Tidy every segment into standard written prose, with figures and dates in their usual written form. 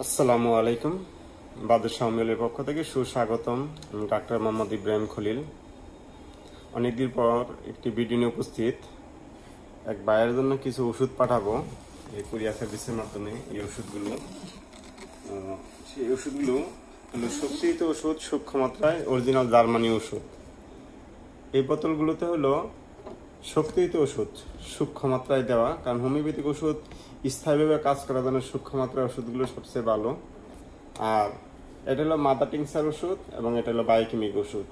আসসালামু আলাইকুম। বাদশাহ সম্মেলনের পক্ষ থেকে সুস্বাগতম। আমি ডাক্তার মোহাম্মদ ইব্রাহিম খলিল। অনেকদিন পর একটি ভিডিও নিয়ে উপস্থিত। এক ভাইয়ের জন্য কিছু ওষুধ পাঠাবো এই কুরিয়ার সার্ভিসের মাধ্যমে। এই ওষুধগুলো সেই ওষুধগুলো হলো শক্তিযুক্ত ওষুধ, সূক্ষ্ম মাত্রায় অরিজিনাল জার্মানি ওষুধ। এই বোতলগুলোতে হলো শক্তিযুক্ত ওষুধ, সূক্ষ্ম মাত্রায় দেওয়া, কারণ হোমিওপ্যাথিক ওষুধ স্থায়ীভাবে কাজ করার জন্য সূক্ষ্ম মাত্রার ওষুধগুলো সবচেয়ে ভালো। আর এটা হলো মাদার টিংচার ওষুধ এবং এটা হলো বায়োকেমিক ওষুধ।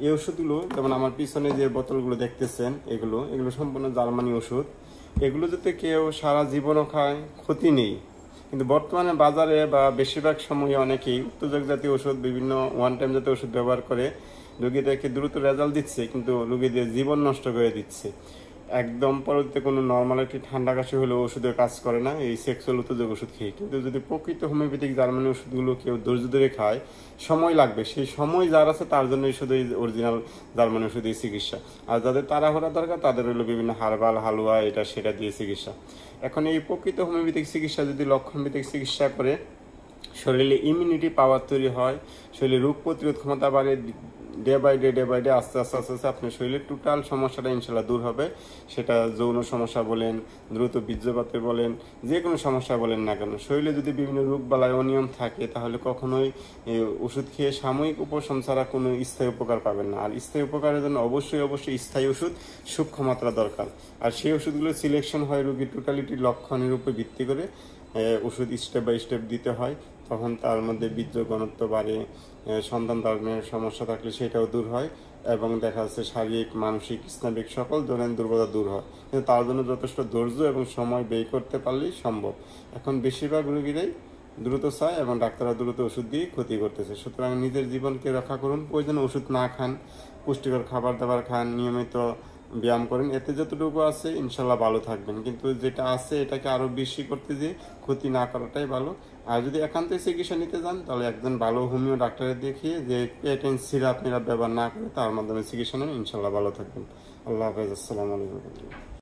এই ওষুধগুলো যেমন আমার পিছনে যে বোতলগুলো দেখতেছেন, এগুলো সম্পূর্ণ জার্মানি ওষুধ। এগুলো যদি কেউ সারা জীবনও খায় ক্ষতি নেই, কিন্তু বর্তমানে বাজারে বা বেশিরভাগ সময়ে অনেকেই উত্তেজক জাতীয় ওষুধ, বিভিন্ন ওয়ান টাইম জাতীয় ওষুধ ব্যবহার করে রোগীদেরকে দ্রুত রেজাল্ট দিচ্ছে, কিন্তু রোগীদের জীবন নষ্ট করে দিচ্ছে। একদম পরবর্তীতে কোনো নর্মাল একটি ঠান্ডা কাশি হলেও ওষুধের কাজ করে না এই সেক্সুয়াল উত্তেজক ওষুধ খেয়ে। কিন্তু যদি প্রকৃত হোমিওপ্যাথিক জার্মানি ওষুধগুলো কেউ ধৈর্য ধরে খায়, সময় লাগবে, সেই সময় যার আছে তার জন্যই শুধু এই অরিজিনাল জার্মানি ওষুধের চিকিৎসা। আর যাদের তাড়াহুড়া দরকার তাদের হলো বিভিন্ন হার্বাল, হালুয়া, এটা সেটা দিয়ে চিকিৎসা। এখন এই প্রকৃত হোমিওপ্যাথিক চিকিৎসা যদি লক্ষণভিত্তিক চিকিৎসা করে শরীরে ইমিউনিটি পাওয়ার তৈরি হয়, শরীরে রোগ প্রতিরোধ ক্ষমতা বাড়ে, ডে বাই ডে আস্তে আস্তে আপনার শরীরের টোটাল সমস্যাটা ইনশাল্লাহ দূর হবে। সেটা যৌন সমস্যা বলেন, দ্রুত বীর্যপাতের বলেন, যে কোনো সমস্যা বলেন না কেন, শরীরে যদি বিভিন্ন রোগ বালায় অনিয়ম থাকে তাহলে কখনোই ওষুধ খেয়ে সাময়িক উপশম ছাড়া কোনো স্থায়ী উপকার পাবেন না। আর স্থায়ী উপকারের জন্য অবশ্যই স্থায়ী ওষুধ, সূক্ষ্ম মাত্রা দরকার। আর সেই ওষুধগুলো সিলেকশন হয় রোগীর টোটালিটির লক্ষণের উপর ভিত্তি করে ওষুধ স্টেপ বাই স্টেপ দিতে হয়। তখন তার মধ্যে বীর্য ঘনত্ব বাড়ে, সন্তান ধারণের সমস্যা থাকলে সেটাও দূর হয়, এবং দেখা যাচ্ছে শারীরিক, মানসিক, স্নায়বিক সকল ধরনের দুর্বলতা দূর হয়। কিন্তু তার জন্য যথেষ্ট ধৈর্য এবং সময় ব্যয় করতে পারলেই সম্ভব। এখন বেশিরভাগ রোগীরাই দ্রুত চায় এবং ডাক্তাররা দ্রুত ওষুধ দিয়ে ক্ষতি করতেছে। সুতরাং নিজের জীবনকে রক্ষা করুন, প্রয়োজনে ওষুধ না খান, পুষ্টিকর খাবার দাবার খান, নিয়মিত ব্যায়াম করেন, এতে যতটুকু আছে ইনশাল্লাহ ভালো থাকবেন। কিন্তু যেটা আছে এটাকে আরো বেশি করতে যে ক্ষতি না করাটাই ভালো। আর যদি একান্ত চিকিৎসা নিতে যান তাহলে একজন ভালো হোমিও ডাক্তারের দেখিয়ে যে পেটেন সিরাপ মিরাপ ব্যবহার না করে তার মাধ্যমে চিকিৎসা নেন, ইনশাল্লাহ ভালো থাকবেন। আল্লাহ হাফেজ। আসসালামু আলাইকুম।